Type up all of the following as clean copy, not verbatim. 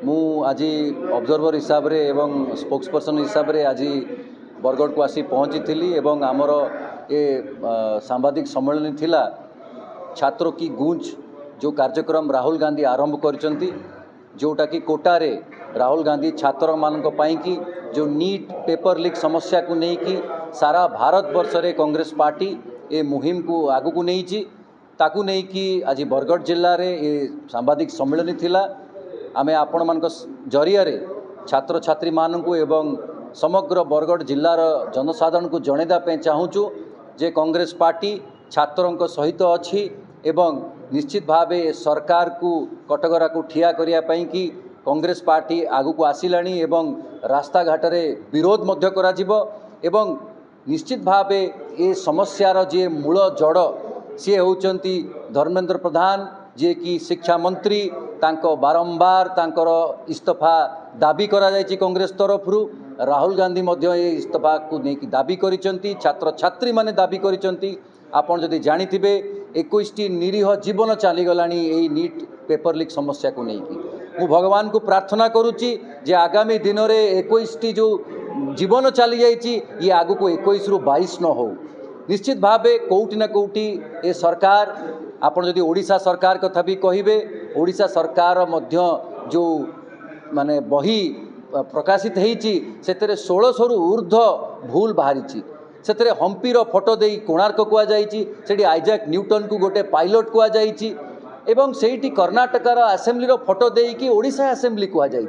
मु आज ऑब्जर्वर हिसाब रे एवं स्पोक्स पर्सन हिसाब रे आज बरगढ़ को आसी पहुँची थी एवं आमर ये सांबादिक सम्मेलन थिला छात्रों की गूंज जो कार्यक्रम राहुल गांधी आरंभ करचंती जोटा कि कोटारे राहुल गांधी छात्र मानक पाई कि जो नीट पेपर लीक समस्या को नहीं कि सारा भारत वर्ष रे कांग्रेस पार्टी ए मुहिम को आगु को नहीं ताकू नहीं कि आज बरगढ़ जिल्ला रे ये सांबादिक सम्मेलन थिला आमे आपण मान जरिया रे छात्र छात्री मानू एवं समग्र बरगढ़ जिल्लार जनसाधारण को जनइदापे चाहूँ जे कांग्रेस पार्टी छात्रों सहित अच्छी एवं निश्चित भावे सरकार को कटगरा को ठिया करिया कि कांग्रेस पार्टी आगु को आसिलानी एवं रास्ता घाट रे विरोध मध्य करा जिवो एवं निश्चित भावे ये समस्यार जे मूल जड़ सी होचंती धर्मेंद्र प्रधान जे कि शिक्षा मंत्री तांको बारंबार तांकर इस्तीफा दाबी करा जायछि कांग्रेस तरफरु राहुल गांधी मध्य ये इस्तीफा को नेकी दाबी करिसंती छात्र छात्री माने दाबी करिसंती आपण जदि जानिथिबे 21टी निरीह जीवन चलीगलानी यही नीट पेपर लीक समस्या को नहीं मु भगवान को प्रार्थना करुच्ची जे आगामी दिन में 21टी जो जीवन चली जाइए ये आगु को 21 रु 22 न हो निश्चित भावे कौटी ना कौटी ए सरकार आपण जदि ओडिशा सरकार कथा भी कहिबे ओडिशा सरकार मध्य जो माने बही प्रकाशित होती से 1600 रु ऊर्ध्व भूल बाहरी से हम्पीर फोटो दे कोणार्क कहुई आइजैक न्यूटन को गोटे पायलट कहुई एवं सेठी कर्णाटकर आसेम्बली फोटो देकी ओडिशा आसेम्बली कहुई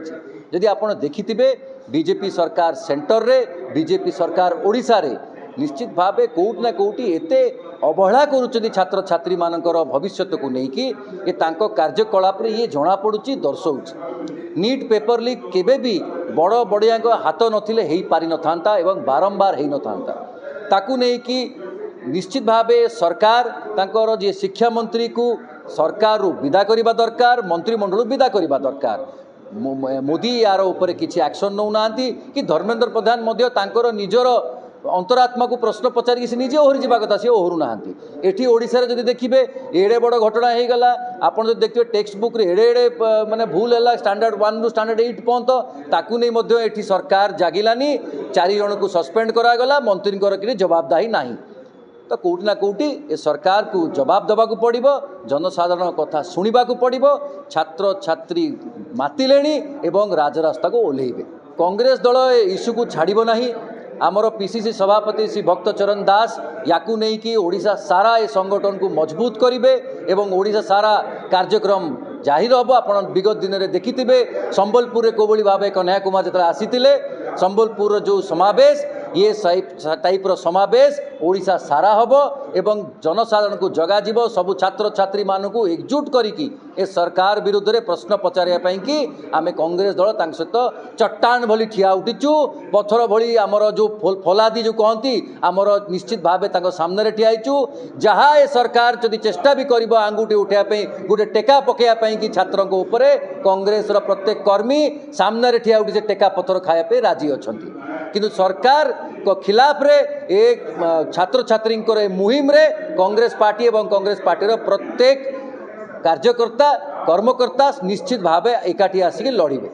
जदि आपण देखिथिबे बीजेपी सरकार सेंटर रे बीजेपी सरकार ओडिशा रे निश्चित भावे कोउट ना कोउटी एते अवहेला करुचंदी छात्र छात्री मानकर भविष्य को लेकिन ये तांको कार्यकलाप रे ये जना पड़ुची दर्शाउची नीट पेपर लीक केबे भी बड़ बड़िया हाथ नथिले हेई पारि नथांता एवं बारंबार हेई नथांता ताकू नहीं कि निश्चित भावे सरकार तांकर जे शिक्षा मंत्री को सरकार विदा करबा दरकार मंत्रिमंडल विदा करबा दरकार मोदी यार ऊपर किसी एक्शन नौ नांती कि धर्मेंद्र प्रधान मध्य तांकर निजर अंतरात्मा को प्रश्न पचारिक से निजे ओहरी जावा कथा सी ओहरु नाहांती एठी ओडिसा रे जदि देखिबे एडे बड़ घटना हे गला आपण जदि देखिबे टेक्स्ट बुक रे एडे एडे माने भूल हैला स्टैंडर्ड 1 रु स्टैंडर्ड 8 पर्यंत ताकू नहीं मध्य एठी सरकार जागिलानी 4 जन को सस्पेंड करा गला मंत्री कि जवाबदाही नाही तो कौटी ना कौटी ए सरकार को जवाब देवाक पड़ो जनसाधारण कथा शुणा पड़ो छात्र छात्री मातिले एवं राजरास्ता को ओह्लैबे कांग्रेस दल इश्यू को छाड़ब नहीं आमर पीसीसी सभापति श्री भक्त चरण दास याकू नहीं कि ओडिशा सारा ए संगठन को मजबूत करिवे एवं ओडिशा सारा कार्यक्रम जाहिर हम आपण विगत दिन में देखिथिबे संबलपुर कोबली भाव कन्हैया कुमार जो आसीथिले संबलपुर जो समावेश ये टाइप्र समावेश ओडिशा सारा हम एवं जनसाधारण को जगाजिब सबु छात्र छात्री मानक एकजुट करिकी ए सरकार विरुद्ध रे प्रश्न पचारिया कि आमे कांग्रेस दल तांक सहित चट्टान भली ठिया उठीचु पत्थर भली आमर जो फलादी जो कहती आमर निश्चित भाव तांको सामने रे ठिया होइचु जहाँ ए सरकार जदि चेष्टा भी करिबो आंगुठी उठाइया गोटे टेका पकेया कि छात्रों उपरे कांग्रेस प्रत्येक कर्मी सामने रे ठिया उठी से टेका पत्थर खाया राजी अछंती किंतु सरकार को खिलाफ रे एक छात्र छात्री मुहिम रे कांग्रेस पार्टी एवं कांग्रेस पार्टी प्रत्येक कार्यकर्ता कर्मकर्ता निश्चित भावे एकाठी आसिक लड़िबे।